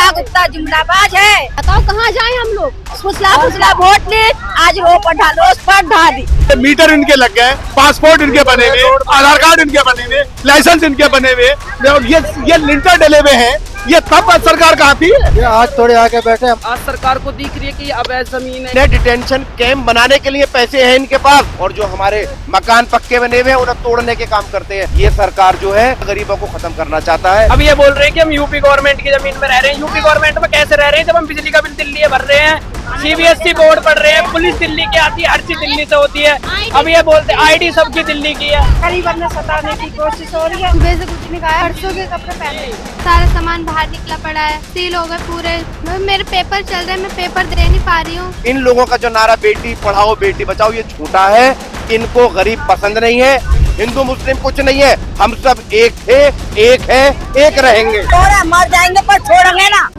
नेहा गुप्ता जुमलाबाज है। बताओ कहाँ जाए हम लोग? फुसला फुसला वोट ले, आज रो पर ढालो, उस पर ढाली। मीटर इनके लग गए, पासपोर्ट इनके बने हुए, आधार कार्ड इनके बने हुए, लाइसेंस इनके बने हुए, ये लिंटर डले हुए हैं। ये तब सरकार कहाँ थी? ये आज थोड़े आके बैठे। आज सरकार को दिख रही है कि अवैध जमीन है। डिटेंशन कैंप बनाने के लिए पैसे हैं इनके पास, और जो हमारे मकान पक्के बने हुए हैं उन्हें तोड़ने के काम करते हैं। ये सरकार जो है गरीबों को खत्म करना चाहता है। अब ये बोल रहे हैं कि हम यूपी गवर्नमेंट की जमीन में रह रहे हैं। यूपी गवर्नमेंट में कैसे रह रहे हैं जब हम बिजली का बिल दिल्ली भर रहे हैं, सीबीएसई बोर्ड पढ़ रहे हैं, पुलिस दिल्ली की आती है, हर चीज दिल्ली से होती है। अब ये बोलते आईडी सबकी दिल्ली की है। गरीबन ने सताने की कोशिश हो रही है। सुबह से कुछ नहीं खाया, परसों के कपड़े पहने, सारा सामान बाहर निकला पड़ा है, सील हो गए पूरे। मेरे पेपर चल रहे हैं, मैं पेपर दे नहीं पा रही हूँ। इन लोगों का जो नारा बेटी पढ़ाओ बेटी बचाओ ये झूठा है। इनको गरीब पसंद नहीं है, हिंदू मुस्लिम कुछ नहीं है। हम सब एक थे, एक है, एक रहेंगे। थोड़ा मर जाएंगे पर छोड़ेंगे ना।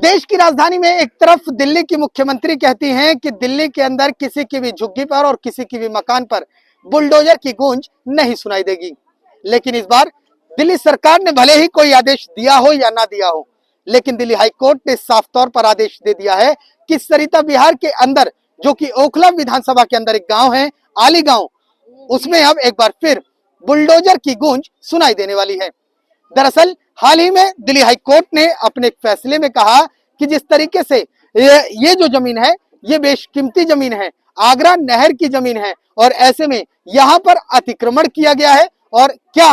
देश की राजधानी में एक तरफ दिल्ली की मुख्यमंत्री कहती हैं कि दिल्ली के अंदर किसी की भी झुग्गी पर और किसी की भी मकान पर बुलडोजर की गूंज नहीं सुनाई देगी। लेकिन इस बार दिल्ली सरकार ने भले ही कोई आदेश दिया हो या ना दिया हो, लेकिन दिल्ली हाई कोर्ट ने साफ तौर पर आदेश दे दिया है कि सरिता विहार के अंदर, जो कि ओखला विधानसभा के अंदर एक गांव है, आली गांव, उसमें अब एक बार फिर बुलडोजर की गूंज सुनाई देने वाली है। दरअसल हाल ही में दिल्ली हाई कोर्ट ने अपने एक फैसले में कहा कि जिस तरीके से ये जो जमीन है ये बेशकीमती जमीन है, आगरा नहर की जमीन है, और ऐसे में यहाँ पर अतिक्रमण किया गया है। और क्या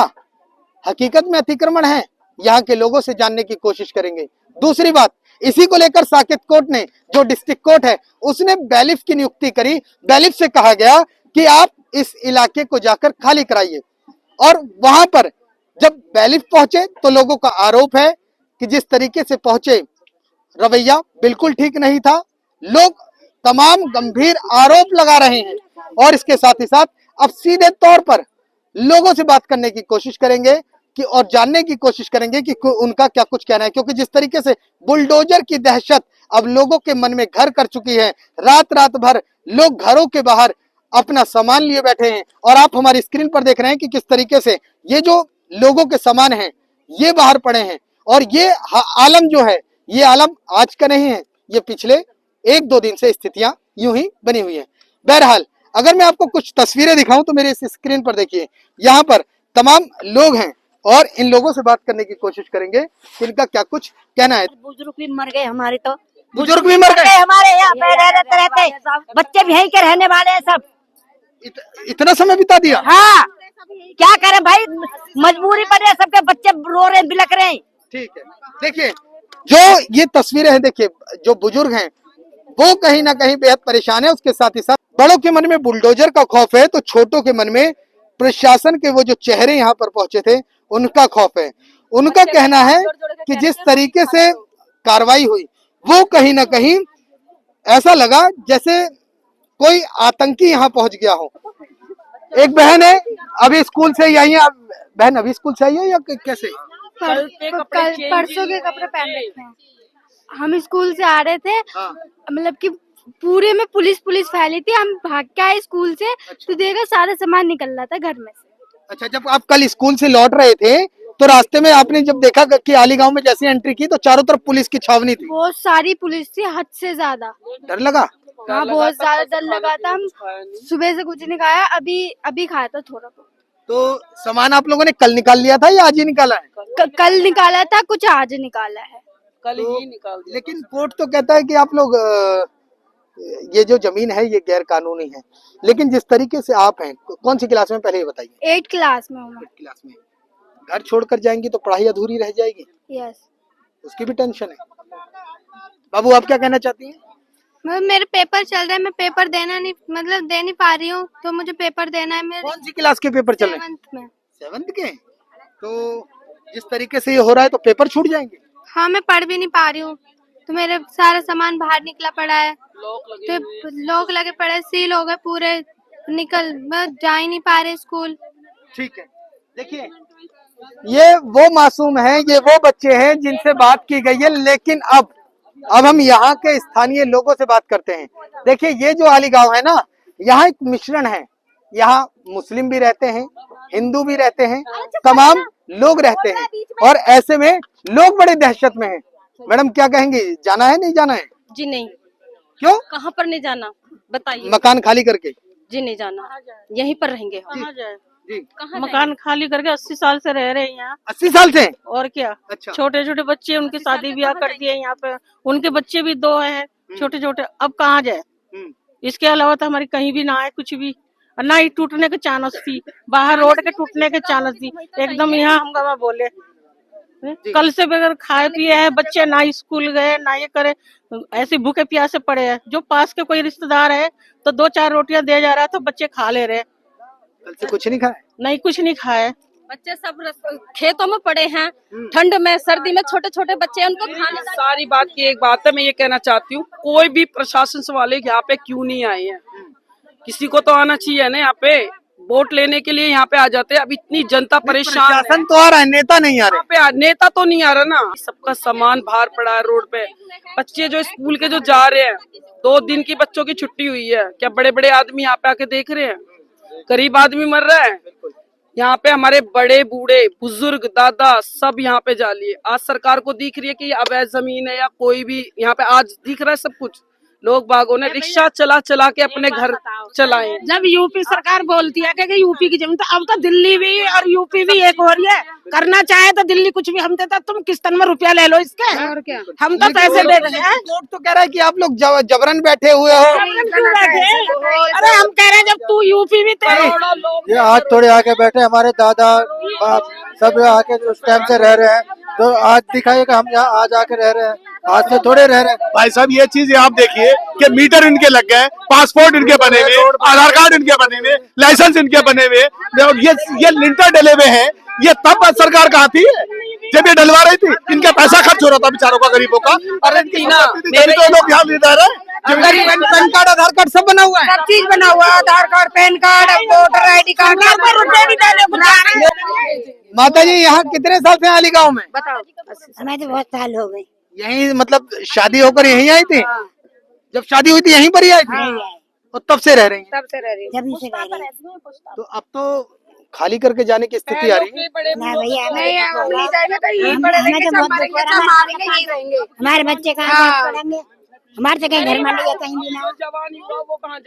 हकीकत में अतिक्रमण है, यहाँ के लोगों से जानने की कोशिश करेंगे। दूसरी बात, इसी को लेकर साकेत कोर्ट ने, जो डिस्ट्रिक्ट कोर्ट है, उसने बैलिफ की नियुक्ति करी। बैलिफ से कहा गया कि आप इस इलाके को जाकर खाली कराइए। और वहां पर जब बैलिफ पहुंचे तो लोगों का आरोप है कि जिस तरीके से पहुंचे रवैया बिल्कुल ठीक नहीं था। लोग तमाम गंभीर आरोप लगा रहे हैं और इसके साथ ही साथ अब सीधे तौर पर लोगों से बात करने की कोशिश करेंगे कि और जानने की कोशिश करेंगे कि उनका क्या कुछ कहना है, क्योंकि जिस तरीके से बुलडोजर की दहशत अब लोगों के मन में घर कर चुकी है। रात रात भर लोग घरों के बाहर अपना सामान लिए बैठे हैं और आप हमारी स्क्रीन पर देख रहे हैं कि किस तरीके से ये जो लोगों के सामान हैं ये बाहर पड़े हैं। और ये आलम जो है, ये आलम आज का नहीं है, ये पिछले 1-2 दिन से स्थितियां यूं ही बनी हुई हैं। बहरहाल अगर मैं आपको कुछ तस्वीरें दिखाऊं तो मेरे इस स्क्रीन पर देखिए, यहाँ पर तमाम लोग हैं और इन लोगों से बात करने की कोशिश करेंगे कि इनका क्या कुछ कहना है। बुजुर्ग भी मर गए हमारे, तो बुजुर्ग भी मर गए हमारे यहाँ पे रहते, बच्चे भी यहीं के रहने वाले हैं सब। इतना समय बिता दिया। हाँ, क्या करें भाई, मजबूरी पर है, सबके बच्चे रो रहे हैं, बिलक रहे हैं। ठीक है, देखिए जो ये तस्वीरें हैं, देखिए जो बुजुर्ग हैं वो कहीं ना कहीं बेहद परेशान है। उसके साथ ही साथ बड़ों के मन में बुलडोजर का खौफ है तो छोटों के मन में प्रशासन के वो जो चेहरे यहाँ पर पहुंचे थे उनका खौफ है। उनका कहना है कि जिस तरीके से कार्रवाई हुई वो कहीं ना कहीं ऐसा लगा जैसे कोई आतंकी यहाँ पहुंच गया हो। एक बहन है, अभी स्कूल से ही आई है। बहन अभी स्कूल से आई है या कैसे? परसों के कपड़े पहन रखे हैं। हम स्कूल से आ रहे थे, मतलब कि पूरे में पुलिस फैली थी। हम भाग के आए स्कूल से। तो देखा सारा सामान निकल रहा था घर में से। अच्छा, जब आप कल स्कूल से लौट रहे थे तो रास्ते में आपने जब देखा कि आली गांव में जैसे एंट्री की तो चारों तरफ पुलिस की छावनी थी। बहुत सारी पुलिस थी, हद से ज्यादा। डर लगा? हाँ, बहुत ज्यादा डर लगा था। हम सुबह से कुछ नहीं खाया, अभी खाया था थोड़ा बहुत। तो सामान आप लोगों ने कल निकाल लिया था या आज ही निकाला है? कल निकाला था, कुछ आज निकाला है। कल ही निकाल दिया। लेकिन कोर्ट तो कहता है कि आप लोग ये जो जमीन है ये गैर कानूनी है। लेकिन जिस तरीके से आप हैं, कौन सी क्लास में, पहले ये बताइए। 8 क्लास में हूँ। 8 क्लास में घर छोड़कर जाएंगी तो पढ़ाई अधूरी रह जाएगी। यस, उसकी भी टेंशन है। बाबू आप क्या कहना चाहती हैं? मेरे पेपर चल रहे हैं, मैं पेपर देना नहीं, मतलब दे नहीं पा रही हूँ, तो मुझे पेपर देना है। मेरे कौन सी क्लास के पेपर चल रहे हैं? 7th में। 7th के? तो जिस तरीके से ये हो रहा है तो पेपर छूट जाएंगे। हाँ, मैं पढ़ भी नहीं पा रही हूँ, तो मेरे सारा सामान बाहर निकला पड़ा है। तो लॉक लगे पड़े, सील हो गए पूरे, जा ही नहीं पा रहे स्कूल। ठीक है, देखिए ये वो मासूम हैं, ये वो बच्चे हैं जिनसे बात की गई है। लेकिन अब हम यहाँ के स्थानीय लोगों से बात करते हैं। देखिए, ये जो आली गांव है ना, यहाँ एक मिश्रण है। यहाँ मुस्लिम भी रहते हैं, हिंदू भी रहते हैं, तमाम लोग रहते हैं, और ऐसे में लोग बड़े दहशत में हैं। मैडम क्या कहेंगी, जाना है नहीं जाना है? जी नहीं। क्यों? कहाँ पर नहीं जाना बताइए। मकान खाली करके? जी नहीं जाना, यहीं पर रहेंगे हम। जी। मकान खाली करके 80 साल से रह रहे हैं यहाँ। 80 साल से? और क्या। अच्छा। छोटे छोटे बच्चे, उनकी शादी ब्याह कर दिए यहाँ पे, उनके बच्चे भी 2 हैं छोटे छोटे। अब कहाँ जाए? इसके अलावा तो हमारी कहीं भी ना है कुछ भी, ना ही टूटने के चांस थी, बाहर रोड के टूटने के चांस थी एकदम। यहाँ हम गवा बोले कल से बगैर खाए पिए हैं बच्चे, ना स्कूल गए ना ये करे, ऐसे भूखे प्यासे पड़े हैं। जो पास के कोई रिश्तेदार है तो 2-4 रोटियां दे जा रहा है तो बच्चे खा ले रहे। कल से कुछ नहीं खाए? नहीं, कुछ नहीं खाए। बच्चे सब खेतों में पड़े हैं, ठंड में सर्दी में छोटे छोटे बच्चे, उनको खाने। सारी बात की एक बात है, मैं ये कहना चाहती हूँ, कोई भी प्रशासन से वाले यहाँ पे क्यों नहीं आए हैं? किसी को तो आना चाहिए ना यहाँ पे, वोट लेने के लिए यहाँ पे आ जाते हैं। अब इतनी जनता परेशान है। प्रशासन तो आ रहा है, नेता नहीं आ रहे। यहाँ पे नेता तो नहीं आ रहा ना। सबका सामान बाहर पड़ा है रोड पे। बच्चे जो स्कूल के जो जा रहे हैं, 2 दिन की बच्चों की छुट्टी हुई है, क्या बड़े बड़े आदमी यहाँ पे आके देख रहे हैं? गरीब आदमी मर रहा है यहाँ पे। हमारे बड़े बूढ़े बुजुर्ग दादा सब यहाँ पे जा लिए। आज सरकार को दिख रही है कि अवैध जमीन है या कोई भी, यहाँ पे आज दिख रहा है सब कुछ। लोग बागों ने रिक्शा चला चला के अपने घर चलाए। जब यूपी सरकार बोलती है कि यूपी की जमीन, तो अब तो दिल्ली भी और यूपी भी एक हो रही है। करना चाहे तो दिल्ली कुछ भी हम देता, तुम किस्तन में रुपया ले लो इसके, और क्या हम तो पैसे दे रहे हैं। कोर्ट तो कह रहा है कि आप लोग जबरन बैठे हुए हो। अरे हम कह रहे हैं जब तू यूपी भी थे। ये आज थोड़े आके बैठे, हमारे दादा बाप सब आके उस टाइम से रह रहे हैं, तो आज दिखाइए कि हम यहाँ आज आके रह रहे हैं, आज से थोड़े रह रहे हैं। भाई साहब, ये चीज आप देखिए कि मीटर इनके लग गए, पासपोर्ट इनके बने हुए, आधार कार्ड इनके बने हुए, लाइसेंस इनके बने हुए, ये लिंटर डले हुए हैं। ये तब सरकार कहाँ थी जब ये डलवा रही थी? इनका पैसा खर्च हो रहा था बेचारों का, गरीबों का। अरे लोग यहाँ ले जा रहे हैं। पैन कार्ड आधार कार्ड सब बना हुआ है, सब चीज बना हुआ है, Aadhaar card PAN card voter ID card. माता जी यहाँ कितने साल से आली गाँव में? हमें तो बहुत साल हो गए। यहीं मतलब शादी होकर यहीं आई थी? जब शादी हुई थी यहीं पर ही आई थी, और तब से रह रही हैं? तब से रह रही है। जब से रह रहे हैं। तो अब तो खाली करके जाने की स्थिति आ रही है। ना भैया, नहीं हम नहीं जाएंगे तो यहीं हम- पढ़े हमें लिखे तो सब बहुत मरेंगे, दुख हो सब रहा है। मारेंगे, यहीं रहेंगे। हमारे बच्चे कहाँ जाके पढ़ेंगे? हमारे से कहीं घर में नहीं है, कहीं भी ना।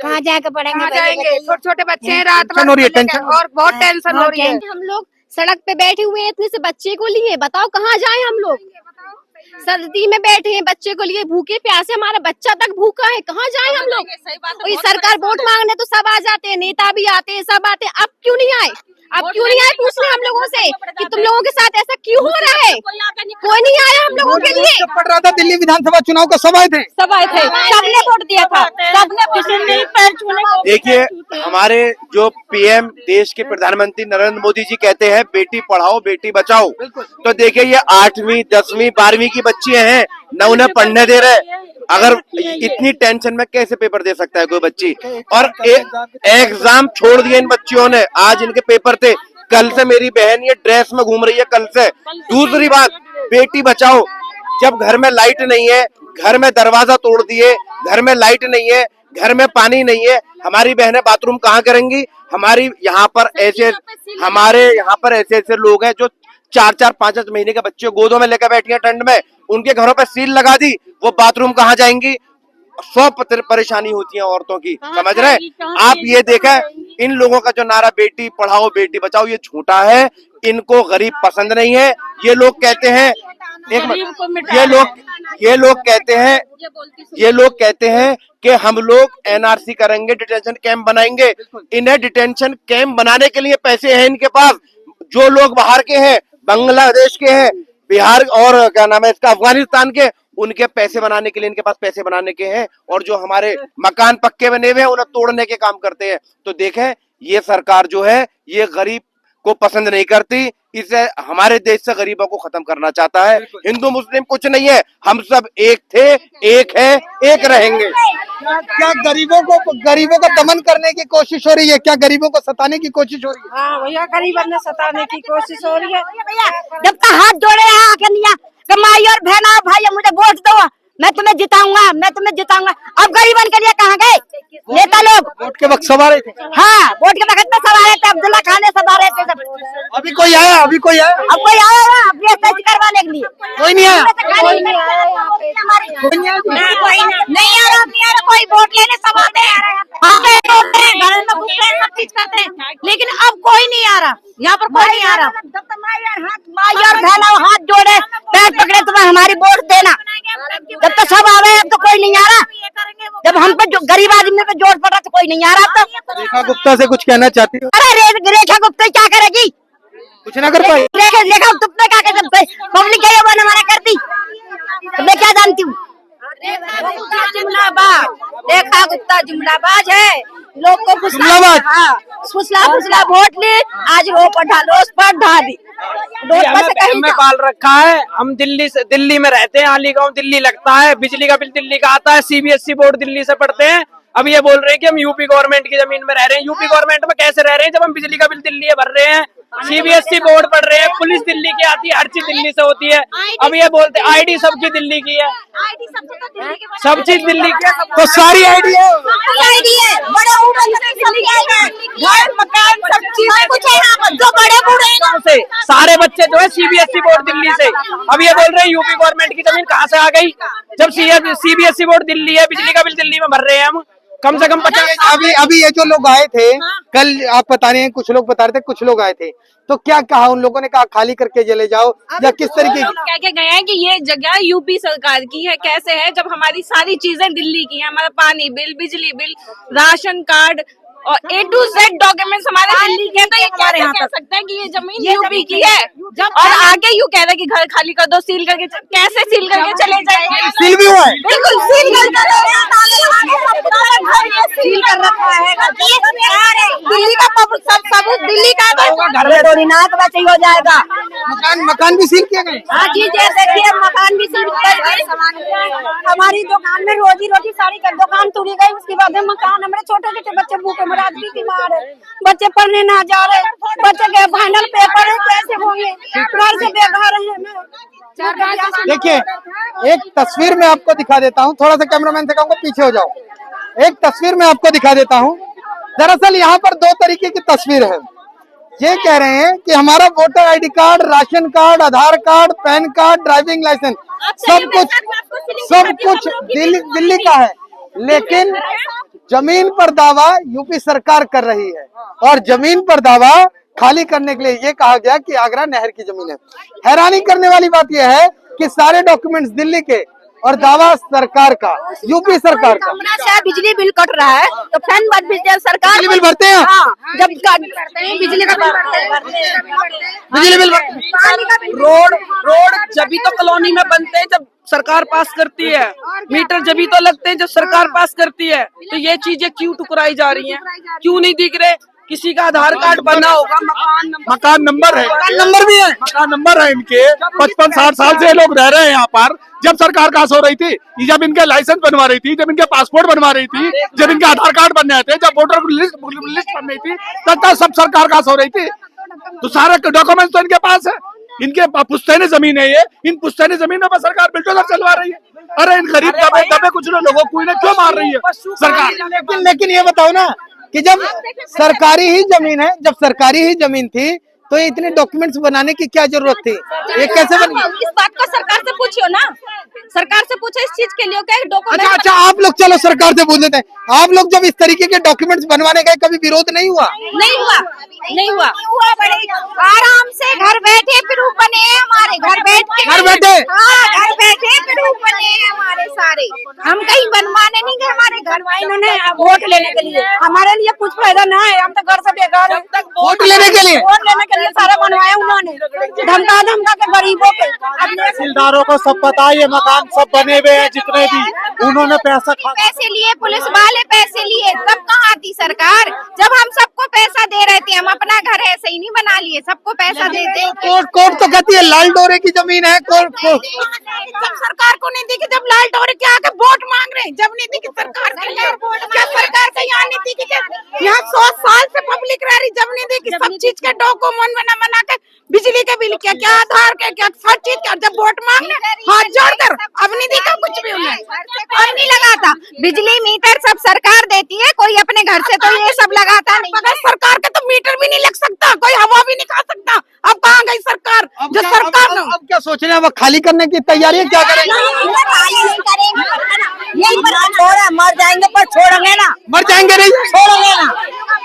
कहाँ जाके पढ़ेंगे? कहाँ भैया जाएंगे? बताइए। छोटे छोटे बच्चे हैं, रात टेंशन हो रही है, भर टेंशन। और बहुत टेंशन हो रही है। हम लोग सड़क पे बैठे हुए हैं इतने से बच्चे को लिए, बताओ कहाँ जाए हम लोग? सर्दी में बैठे हैं बच्चे को लिए, भूखे प्यासे, हमारा बच्चा तक भूखा है, कहाँ जाए हम लोग? कोई सरकार वोट मांगने तो सब आ जाते हैं, नेता भी आते हैं, सब आते हैं, अब क्यों नहीं आए? अब क्यों नहीं आए पूछने हम लोगों से कि तुम लोगों के साथ ऐसा क्यों हो रहा है? कोई नहीं आया हम लोगों के लिए। जब पड़ रहा था दिल्ली विधानसभा चुनाव का, सब आए थे? सब आए थे, सबने वोट दिया था, सबने किसी ने पैर छूने को। देखिए, हमारे जो पीएम देश के प्रधानमंत्री नरेंद्र मोदी जी कहते हैं बेटी पढ़ाओ बेटी बचाओ, तो देखिए ये 8वीं 10वीं 12वीं की बच्चियां हैं, न उन्हें पढ़ने दे रहे। अगर इतनी टेंशन में कैसे पेपर दे सकता है कोई बच्ची? और एग्जाम छोड़ दिए इन बच्चियों ने, आज इनके पेपर थे। कल से मेरी बहन ये ड्रेस में घूम रही है, कल से। दूसरी बात, बेटी बचाओ, जब घर में लाइट नहीं है, घर में दरवाजा तोड़ दिए, घर में लाइट नहीं है, घर में पानी नहीं है, हमारी बहनें बाथरूम कहाँ करेंगी? हमारे यहाँ पर ऐसे लोग हैं जो 4-4 5-5 महीने के बच्चे गोदों में लेकर बैठी हैं ठंड में, उनके घरों पर सील लगा दी, वो बाथरूम कहाँ जाएंगी? 100 परेशानी होती है औरतों की, समझ रहे हैं आप? ये देखा, इन लोगों का जो नारा बेटी पढ़ाओ बेटी बचाओ, ये झूठा है। इनको गरीब पसंद नहीं है। ये लोग कहते हैं, ये लोग कहते हैं कि हम लोग NRC करेंगे, डिटेंशन कैंप बनाएंगे। इन्हें डिटेंशन कैंप बनाने के लिए पैसे हैं इनके पास। जो लोग बाहर के हैं, बांग्लादेश के हैं, बिहार और क्या नाम है इसका, अफगानिस्तान के, उनके पैसे बनाने के लिए इनके पास पैसे बनाने के हैं। और जो हमारे मकान पक्के बने हुए हैं, उन्हें तोड़ने के काम करते हैं। तो देखें, ये सरकार जो है, ये गरीब को पसंद नहीं करती। इसे हमारे देश से गरीबों को खत्म करना चाहता है। हिंदू मुस्लिम कुछ नहीं है, हम सब एक थे, एक है, एक रहेंगे। क्या गरीबों का दमन करने की कोशिश हो रही है? क्या गरीबों को सताने की कोशिश हो रही है? हाँ भैया, गरीबन ने सताने की कोशिश हो रही है। भैया जब तक हाथ जोड़े हैं आके नहीं कमाई और बहना भाई मुझे वोट दो, मैं तुम्हें जिताऊंगा। अब गरीबन के लिए कहाँ गए नेता लोग? वोट के वक्त सवारे थे। हाँ वोट के वक्त में सवारे थे, अब्दुल्ला खान सवारे थे सब। अभी कोई आया? अब कोई आया ना अपनी करवाने के लिए? कोई नहीं आया। नहीं आ रहा कोई वोट लेने सब आते हैं, घर में घुसते हैं, सब चीज करते हैं, लेकिन अब कोई नहीं आ रहा, यहाँ पर कोई नहीं आ रहा। जब तक माई और बहना हाथ जोड़े पैर पकड़े तुम्हें हमारी वोट देना, जब तक सब आ रहे हैं अब तो कोई नहीं आ रहा। जब हम पे गरीब आदमी पे जोर पड़ा तो कोई नहीं आ रहा। अब तो रेखा गुप्ता से कुछ कहना चाहती हो? अरे रेखा गुप्ता क्या करेगी? कुछ ना कर पाई। रेखा गुप्ता क्या कर सकते? पब्लिक क्या बना मना कर दी, मैं क्या जानती हूँ। रेखा गुप्ता जुमलाबाज है, लोग को फुसला वोट ले, आज रो पर ढालो उस पर ढाली। हमें पाल रखा है, हम दिल्ली में रहते हैं, आली गांव दिल्ली लगता है, बिजली का बिल दिल्ली का आता है, सीबीएसई बोर्ड दिल्ली से पढ़ते हैं। अब ये बोल रहे हैं कि हम यूपी गवर्नमेंट की जमीन में रह रहे हैं। यूपी गवर्नमेंट में कैसे रह रहे हैं जब हम बिजली का बिल दिल्ली भर रहे हैं, सीबीएसई बोर्ड पढ़ रहे हैं, पुलिस दिल्ली की आती है, हर चीज दिल्ली से होती है। अब ये बोलते हैं आईडी सबकी दिल्ली की है, सब चीज दिल्ली की है, तो सारी आईडी है, घर मकान सब चीजें कुछ है यहाँ पर, जो बड़े बूढ़े से सारे बच्चे जो है सीबीएसई बोर्ड दिल्ली से। अब ये बोल रहे हैं यूपी गवर्नमेंट की जमीन कहाँ से आ गई जब सीबीएसई बोर्ड दिल्ली है, बिजली का बिल दिल्ली में भर रहे हैं हम कम से कम 50। अभी ये जो लोग आए थे कल, आप बता रहे हैं, कुछ लोग बता रहे थे कुछ लोग आए थे, तो क्या कहा उन लोगों ने? कहा खाली करके चले जाओ या किस तरीके की? कह के गए हैं कि ये जगह यूपी सरकार की है। कैसे है जब हमारी सारी चीजें दिल्ली की है, हमारा पानी बिल, बिजली बिल, राशन कार्ड और A to Z डॉक्यूमेंट्स हमारे दिल्ली के, तो ये कैसे कह सकते हैं कि ये जमीन यूपी की है? और आगे यूँ कह रहे हैं कि घर खाली कर दो, सील करके, कैसे सील करके चले जाएंगे? सील भी हुआ है, बिल्कुल सील कर रखा है। दिल्ली का सब दिल्ली का घर में थोड़ी ना बचे हो जाएगा। मकान भी सील किए गए। हाँ जी, देखिए मकान भी सील कर गए। हमारी दुकान में रोजी साड़ी का दुकान तोड़ी गई, उसके बाद मकान, हमारे छोटे छोटे बच्चे भूखे मर, आदमी बीमार है, बच्चे पढ़ने ना जा रहे, बच्चे के फाइनल पेपर है, कैसे होंगे? घर से बेघर है। देखिए एक तस्वीर में आपको दिखा देता हूँ, थोड़ा सा कैमरामैन से कहूँगा पीछे हो जाओ। एक तस्वीर में आपको दिखा देता हूँ। दरअसल यहाँ पर दो तरीके की तस्वीर है। ये कह रहे हैं कि हमारा voter ID card, ration card, Aadhaar card, PAN card, driving licence, सब कुछ दिल्ली का है, लेकिन जमीन पर दावा यूपी सरकार कर रही है। और जमीन पर दावा खाली करने के लिए ये कहा गया कि आगरा नहर की जमीन है। हैरानी करने वाली बात यह है कि सारे डॉक्यूमेंट्स दिल्ली के और दावा सरकार का, यूपी सरकार का। बिजली बिल कट रहा है तो फैन बात सरकार बिजली बिल भरते हैं। हाँ, जब बिजली का बिजली बिल रोड जब तो कॉलोनी में बनते हैं जब सरकार पास करती है, मीटर जब तो लगते हैं जब सरकार पास करती है। तो ये चीजें क्यों ठुकराई जा रही हैं? क्यों नहीं दिख रहे? किसी का आधार कार्ड बना होगा, मकान नंबर है, मकान नंबर है इनके, 55-60 साल से लोग रह रहे हैं यहाँ पर। जब सरकार पास हो रही थी, जब इनके लाइसेंस बनवा रही थी, जब इनके पासपोर्ट बनवा रही थी, जब इनके आधार कार्ड बन रहे थे, जब वोटर लिस्ट बन रही थी, तब तक सब सरकार पास हो रही थी। तो सारे डॉक्यूमेंट्स तो इनके पास है। इनके पुश्तैनी जमीन है ये, इन पुश्तैनी जमीनों पर सरकार बिल्डोजर चलवा रही है। अरे इन गरीब दबे कुछ लोगों को इन्हें क्यों मार रही है सरकार? लेकिन ये बताओ ना कि जब सरकारी ही जमीन है, जब सरकारी ही जमीन थी तो ये इतने डॉक्यूमेंट्स बनाने की क्या जरूरत थी? ये कैसे बन गया? इस बात को सरकार से पूछियो ना, सरकार से पूछो इस चीज के लिए क्या डॉक्यूमेंट। अच्छा आप लोग चलो सरकार से पूछ लेते हैं। आप लोग जब इस तरीके के डॉक्यूमेंट्स बनवाने गए कभी विरोध नहीं हुआ? नहीं हुआ। आराम से घर बैठे फिर बने, हमारे घर बैठे घर बैठे बने हैं हमारे सारे, हम कहीं बनवाने नहीं गए, हमारे घर वाले इन्होंने वोट लेने के लिए, हमारे लिए कुछ फायदा ना है, हम तो घर से बेकार हैं। वोट लेने के लिए सारा बनवाया उन्होंने, धमका धमका के गरीबों के। तहसीलदारों को सब पता है, ये मकान सब बने हुए हैं जितने भी, उन्होंने पैसे लिए, पुलिस वाले पैसे लिए, तब कहाँ थी सरकार? जब हम सबको पैसा दे रहे थे, हम अपना घर ऐसे ही नहीं बना लिए, सबको पैसा देते। कोर्ट तो कहती है लाल डोरे की जमीन है। कोर्ट जब सरकार को नहीं दिखी, जब लाल डोरे के आके वोट मांग रहे हैं, जब नहीं दिखी सरकार के लिए, क्या सरकार से यहाँ नहीं दिखी? यहाँ 100 साल से पब्लिक रह रही, जब नहीं देखी, सब चीज के डॉक्यूमेंट बना के, बिजली के बिल क्या क्या, आधार के क्या, हर चीज का, जब वोट मांगने हाथ जोड़कर, अब नहीं दिखा कुछ भी उन्हें, और नहीं लगाता। बिजली मीटर सब सरकार देती है, कोई अपने घर से तो ये सब लगाता नहीं। बगैर सरकार के तो मीटर भी नहीं लग सकता, कोई हवा भी नहीं खा सकता। अब कहाँ गई सरकार? जो सरकार अब क्या सोच रहे हैं? अब खाली करने की तैयारी है, क्या करेंगे? यही छोड़ा, मर जाएंगे पर छोड़ेंगे ना, मर जाएंगे नहीं, छोड़ेंगे ना,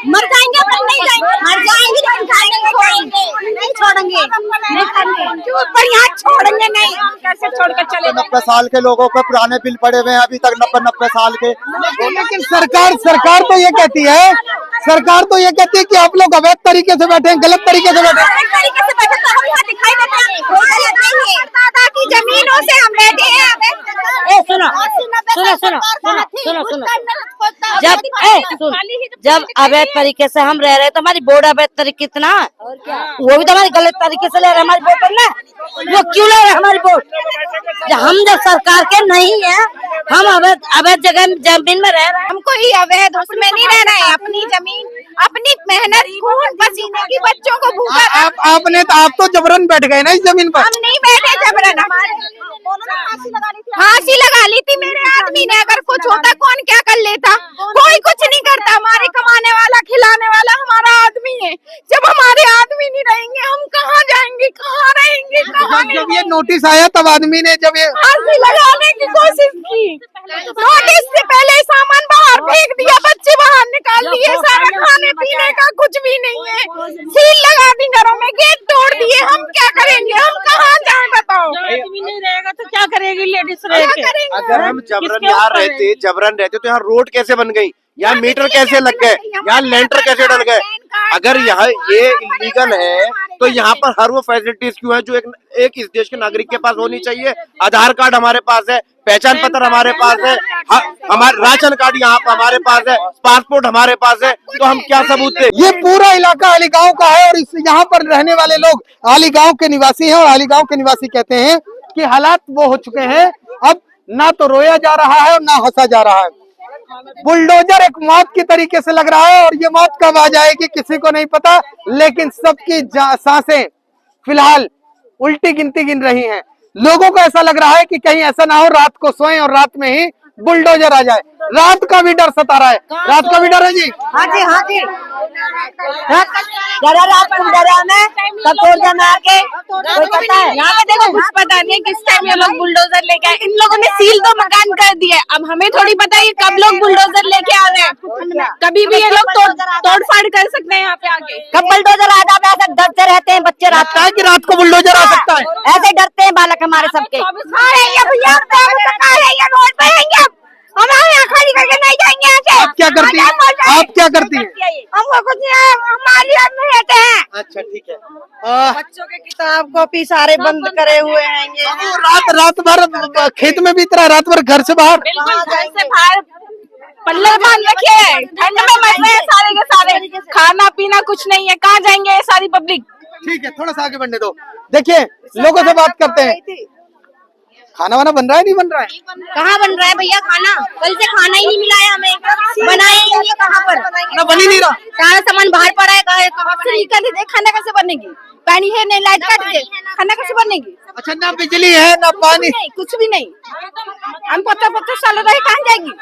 मर जाएंगे पर नहीं जाएंगे, मर जाएंगे नहीं छोड़ेंगे, पर यहाँ छोड़ेंगे नहीं, कैसे छोड़ कर चले? 90 साल के लोगों को पुराने बिल पड़े हुए हैं अभी तक, 90 साल के। लेकिन सरकार तो ये कहती है, सरकार तो ये कहती है कि आप लोग अवैध तरीके से बैठे हैं, गलत तरीके से बैठे हैं। तरीके से बैठे तो हम यहाँ दिखाई देते हैं, दादा की जमीनों से हम बैठे हैं। जब अवैध तरीके से हम रह रहे हैं तो हमारी बोर्ड अवैध तरीके कितना, वो भी तो हमारी गलत तरीके से ले रहे हैं हमारी वोट ना, वो क्यों ले रहे हैं हमारी वोट? हम जब सरकार के नहीं है, हम अवैध जगह जमीन में रह रहे हैं, हमको ही अवैध उसमें नहीं रहना है, अपनी जमीन, अपनी मेहनत, खून पसीने की, बच्चों को भूखा। आप तो जबरन बैठ गए ना इस जमीन पर। हम नहीं बैठे जबरन, फांसी लगा ली थी मेरे आदमी ने, अगर कुछ होता कौन क्या कर लेता? कोई कुछ नहीं करता, हमारे कमाने वाला खिलाने वाला हमारा आदमी है। जब हमारे आदमी नहीं रहेंगे, हम कहाँ जाएंगे, कहाँ रहेंगे, कहाँ नहीं? जब ये नोटिस आया तब आदमी ने जब ये फांसी लगाने की कोशिश की, नोटिस से पहले सामान बाहर फेंक दिया, बच्चे बाहर निकाल दिए, सारा खाने पीने का कुछ भी नहीं है, सील लगा दी घरों में, गेट तोड़ दिए। हम क्या करेंगे, हम कहाँ जाएं बताओ? आदमी नहीं रहेगा तो क्या करेगी लेडीज रह के? अगर हम जबरन यहाँ रहते तो यहाँ रोड कैसे बन गई, यहाँ मीटर कैसे लग गए, यहाँ लेंटर कैसे डल गए? अगर यहाँ ये इलीगल है तो यहाँ पर हर वो फैसिलिटीज क्यों है जो एक इस देश के नागरिक के पास होनी चाहिए? आधार कार्ड हमारे पास है, पहचान पत्र हमारे पास है, हमारे राशन कार्ड यहाँ पर हमारे पास है, पासपोर्ट हमारे पास है, तो हम क्या सबूत दें? ये पूरा इलाका आली गांव का है और इस यहाँ पर रहने वाले लोग आली गांव के निवासी हैं और आली गांव के निवासी कहते हैं कि हालात वो हो चुके हैं, अब ना तो रोया जा रहा है और ना हंसा जा रहा है। बुलडोजर एक मौत की तरीके से लग रहा है और ये मौत कब आ जाएगी किसी को नहीं पता, लेकिन सबकी सांसें फिलहाल उल्टी गिनती गिन रही हैं। लोगों को ऐसा लग रहा है कि कहीं ऐसा ना हो रात को सोएं और रात में ही बुलडोजर आ जाए। रात का भी डर सता रहा है, रात का भी डर है जी। हाँ जी, हाँ जी, रात को डरा में कटोरिया में आके कोई पता है, यहाँ पे देखो कुछ पता नहीं किस टाइम ये लोग बुलडोजर लेके आए। इन लोगों ने सील तो मकान कर दिए, अब हमें थोड़ी पता है कब लोग बुलडोजर लेके आ रहे हैं। कभी भी ये लोग तोड़ फाड़ कर सकते हैं यहाँ पे आके। कब बुलडोजर आ जाता है, ऐसे डरते रहते हैं बच्चे रात का कि रात को बुलडोजर आ सकता है, ऐसे डरते हैं बालक हमारे सबके। हमारे यहाँ खाली करके नहीं जाएंगे ऐसे। आप क्या करती हैं? आप क्या करती हैं? हमको कुछ नहीं, हमारे में रहते हैं। अच्छा ठीक है। बच्चों के किताब कॉपी सारे बंद करे हुए हैं ये। रात भर खेत में भी इतना, रात भर घर से बाहर घर से बाहर पल्ले बांध रखे हैं, ठंड में मर रहे हैं सारे के सारे, खाना पीना कुछ नहीं है, कहाँ जाएंगे ये सारी पब्लिक? ठीक है, थोड़ा सा आगे बढ़ने दो। देखिए लोगों से बात करते हैं, खाना वाना बन रहा है नहीं बन रहा है? कहाँ बन रहा है भैया खाना? कल से खाना ही नहीं मिला है हमें, बनाए ही नहीं, कहाँ पर ना बन ही नहीं रहा, सारा सामान बाहर पड़ा है, कहाँ से निकल दे, खाना कैसे बनेगी? पानी है नहीं, लाइट काट दे, खाना कैसे बनेगी? अच्छा ना बिजली है ना पानी, कुछ भी नहीं। हम 50 साल रहे, कहाँ जाएगी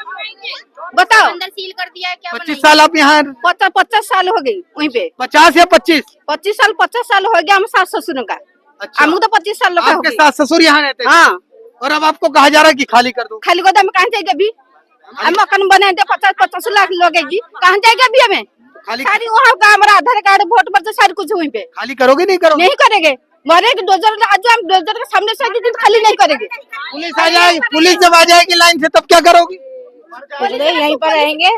बताओ? अंदर सील कर दिया है, क्या 25 साल आप यहाँ? 50 साल हो गई वहीं पे। 50 या 25? 50 साल हो गया हम सास ससुर का। अच्छा, हम तो 25 साल का हो आपके गए। सास ससुर यहाँ रहते हैं? हाँ। और अब आपको कहा जा रहा है कि खाली कर दो? खाली गोदाम में कहाँ जाएगी अभी? हम मकान बने थे 50 लाख लगेगी, कहाँ जाएगी अभी हमें? खाली सारी वहाँ का हमारा आधार कार्ड वोट पर सारी कुछ वहीं पे। खाली करोगे नहीं करोगे? नहीं करेंगे, मरेगी डोजर आज हम डोजर के सामने से दिन खाली नहीं करेंगे। पुलिस आ जाएगी, पुलिस जब आ जाएगी लाइन से तब क्या करोगी? कुछ नहीं यहीं पर रहेंगे,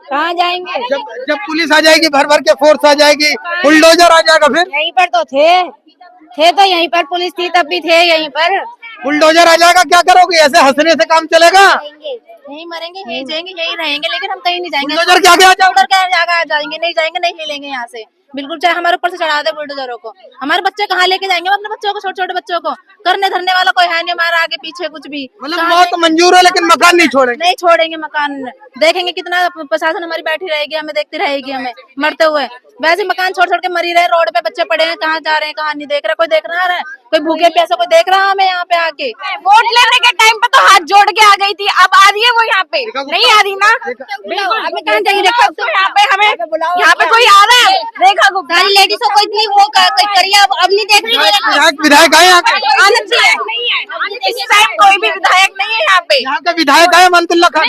कहाँ जाएंगे? जब पुलिस आ जाएगी, भर भर के फोर्स आ जाएगी, बुलडोजर आ जाएगा, फिर यहीं पर तो थे तो यहीं पर पुलिस थी तब भी थे यहीं पर। बुलडोजर आ जाएगा, क्या करोगे? ऐसे हंसने से काम चलेगा? यहीं मरेंगे, यहीं जाएंगे, यहीं रहेंगे, लेकिन हम कहीं नहीं जाएंगे। बुलडोजर क्या क्या उधर क्या जगह जाएंगे, नहीं जाएंगे, नहीं हिलेंगे यहाँ से बिल्कुल, चाहे हमारे ऊपर से चढ़ा दे बुलडोजरों को। हमारे बच्चे कहाँ लेके जाएंगे अपने बच्चों को, छोटे छोटे बच्चों को? करने धरने वाला कोई है नहीं हमारा आगे पीछे कुछ भी। मतलब मौत मंजूर है लेकिन मकान नहीं छोड़ेंगे। नहीं छोड़ेंगे मकान, देखेंगे कितना प्रशासन हमारी बैठी रहेगी, हमें देखती रहेगी हमें मरते हुए। वैसे मकान छोड़ छोड़ के मरी रहे, रोड पे बच्चे पड़े हैं, कहाँ जा रहे हैं कहाँ नहीं देख रहे, कोई देख रहा है? कोई भूखे प्यासे कोई देख रहा हमें यहाँ पे आके? वोट लेने के टाइम पे तो हाथ जोड़ के आ गई थी, अब आ रही है वो यहाँ पे नहीं आ रही ना। बिल्कुल हमें कहाँ जाएंगे? रेखा तो यहाँ पे हमें यहाँ पे कोई आ रहा है? रेखा गुप्ता सारी लेडीजों को इतनी वो करिए, अब नहीं देख रही। विधायक आए यहाँ के? आना चाहिए, नहीं है इस टाइम कोई भी विधायक नहीं है यहाँ पे। यहाँ का विधायक आए मानतुल्लाह खान?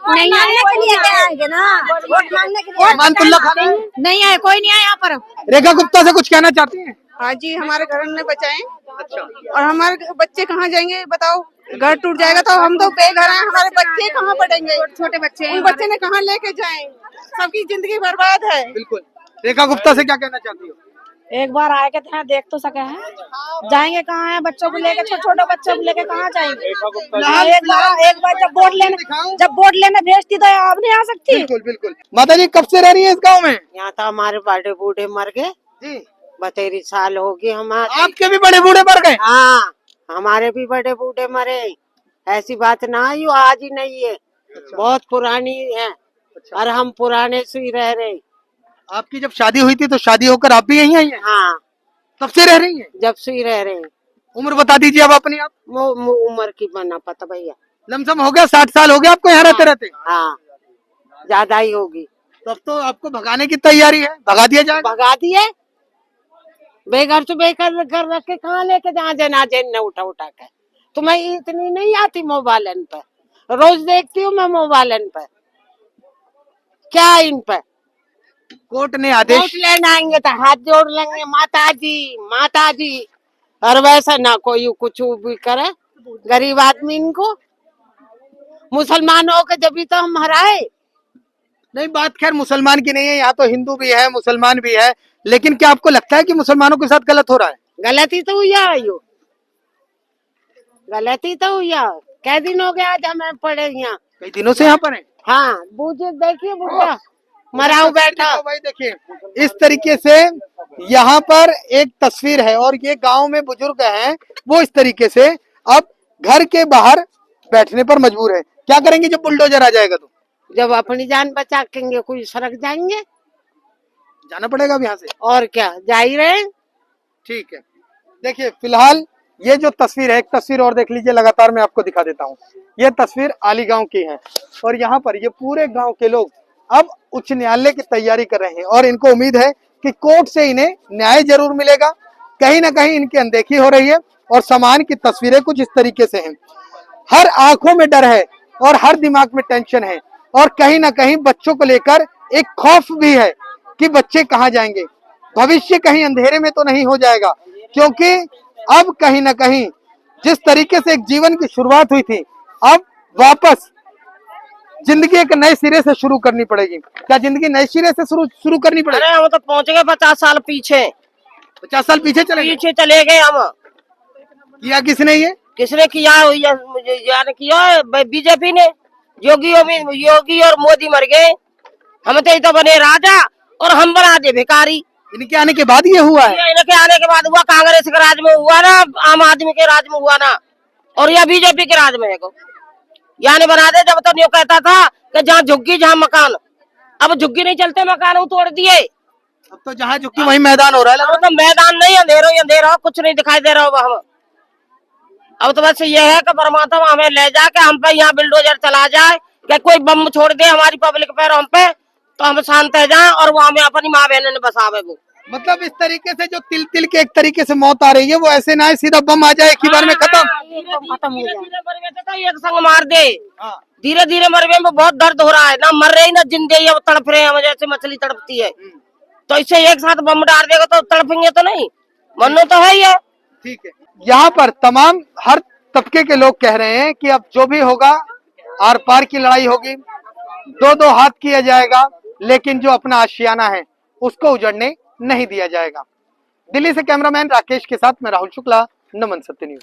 नहीं आने के लिए क्या आएंगे ना, वोट मांगने के लिए। मानतुल्लाह खान नहीं आए, कोई नहीं आया यहाँ पर। रेखा गुप्ता से कुछ कहना चाहती हैं? हाँ जी, हमारे घर ने बचाए। अच्छा। और हमारे बच्चे कहाँ जाएंगे बताओ? घर टूट जाएगा तो हम तो बेघर हैं, हमारे बच्चे कहाँ पढ़ेंगे? छोटे बच्चे, उन बच्चे ने कहाँ लेके जाएं? सबकी जिंदगी बर्बाद है। बिल्कुल। रेखा गुप्ता से क्या कहना चाहती हो? एक बार आए के थे, देख तो सके हैं, जाएंगे कहाँ है? बच्चों को लेके, छोटे छोटे बच्चों को लेके कहाँ जाएंगे? एक बार जब वोट लेने भेजती तो अब नहीं आ सकती। बिल्कुल बिल्कुल। माता जी कब से रह रही है इस गाँव में? यहाँ तो हमारे बड़े बूढ़े मर गए जी, 32 साल हो गए हमारे। आपके भी बड़े बूढ़े मर गए? हाँ, हमारे भी बड़े बूढ़े मरे। ऐसी बात ना आई, आज ही नहीं है। बहुत पुरानी है। और हम पुराने से ही रह रहे। आपकी जब शादी हुई थी तो शादी होकर आप भी यहीं आई हैं? हाँ, तब से रह रही हैं? जब से ही रह रहे हैं। उम्र बता दीजिए अब अपनी आप। उम्र की बना पता भैया। लमसम हो गया 60 साल हो गया आपको यहाँ रहते रहते? हाँ, ज्यादा ही होगी। तब तो आपको भगाने की तैयारी है, भगा दिया जाएगा? भगा दिए, बेघर से बेघर घर रख के कहाँ लेके जहाँ जनाजे न उठा के। तुम्हें इतनी नहीं आती मोबाइलन पे? रोज देखती हूँ मैं मोबाइलन पे। क्या इन पे? कोर्ट ने आदेश, वोट लेने आएंगे तो हाथ जोड़ लेंगे, माता जी। और वैसा ना कोई कुछ भी करे गरीब आदमी इनको। मुसलमानों के जब भी तो हम हराए। नहीं बात खैर मुसलमान की नहीं है, यहाँ तो हिंदू भी है मुसलमान भी है, लेकिन क्या आपको लगता है कि मुसलमानों के साथ गलत हो रहा है? गलती तो हुई है यो, गलती तो हुई है। कै दिन हो गया आज हमें पड़े यहाँ? कई दिनों से यहाँ पर है। हाँ, बूझे देखिए बुढ़ा मराऊ बैठा। भाई देखिए इस तरीके से यहाँ पर एक तस्वीर है और ये गांव में बुजुर्ग हैं, वो इस तरीके से अब घर के बाहर बैठने पर मजबूर है। क्या करेंगे जब बुलडोजर आ जाएगा? तो जब अपनी जान बचाएंगे कोई सड़क जाएंगे, जाना पड़ेगा अब यहाँ से। और क्या, जा ही रहे। ठीक है, देखिए फिलहाल ये जो तस्वीर है, एक तस्वीर और देख लीजिए, लगातार मैं आपको दिखा देता हूँ। ये तस्वीर आली गांव की है और यहाँ पर ये पूरे गांव के लोग अब उच्च न्यायालय की तैयारी कर रहे हैं और इनको उम्मीद है कि कोर्ट से इन्हें न्याय जरूर मिलेगा। कहीं ना कहीं इनकी अनदेखी हो रही है और समाज की तस्वीरें कुछ इस तरीके से हैं। हर आंखों में डर है और हर दिमाग में टेंशन है और कहीं ना कहीं बच्चों को लेकर एक खौफ भी है कि बच्चे कहाँ जाएंगे, भविष्य कहीं अंधेरे में तो नहीं हो जाएगा। क्योंकि अब कहीं ना कहीं जिस तरीके से एक जीवन की शुरुआत हुई थी, अब वापस जिंदगी एक नए सिरे से शुरू करनी पड़ेगी। क्या जिंदगी नए सिरे से शुरू करनी पड़ेगी? अरे हम तो पहुंच गए 50 साल पीछे। 50 साल पीछे चले गए हम। किया किसने? ये किसने किया? यानी किया बीजेपी ने। योगी और मोदी मर गए, हम तो बने राजा और हम बना दे भिखारी। इनके आने के बाद ये हुआ है? इनके आने के बाद हुआ। कांग्रेस के राज में हुआ ना, आम आदमी के राज में हुआ ना, और यह बीजेपी के राज में है। यानी बना दे। जब तो न्यू कहता था कि जहाँ झुग्गी जहाँ मकान, अब झुग्गी नहीं चलते, मकान तोड़ दिए। अब तो जहाँ झुग्गी वहीं मैदान हो रहा है। तो मैदान नहीं, अंधेरा कुछ नहीं दिखाई दे रहा होगा हम। अब तो बस ये है कि परमात्मा हमें ले जाके हम पे यहाँ बिल्डोजर चला जाए, कि कोई बम छोड़ दे हमारी पब्लिक पे हम पे, तो हम शांत रह जाए और वो हमें अपनी माँ बहनों ने बसावे। वो मतलब इस तरीके से जो तिल तिल के एक तरीके से मौत आ रही है, वो ऐसे ना है सीधा बम आ जाए एक ही बार में खत्म हो जाए। एक संग मार दे। धीरे धीरे मरवे में बहुत दर्द हो रहा है, ना मर रही ना जिंदे, अब तड़प रहे हैं जैसे मछली तड़पती है। तो इससे एक साथ बम डाल देगा तो तड़पेंगे तो नहीं। मन्नो तो है ही है। ठीक है, यहाँ पर तमाम हर तबके के लोग कह रहे हैं कि अब जो भी होगा आर पार की लड़ाई होगी, दो दो हाथ किया जाएगा, लेकिन जो अपना आशियाना है उसको उजड़ने नहीं दिया जाएगा। दिल्ली से कैमरामैन राकेश के साथ मैं राहुल शुक्ला, नमन सत्य न्यूज।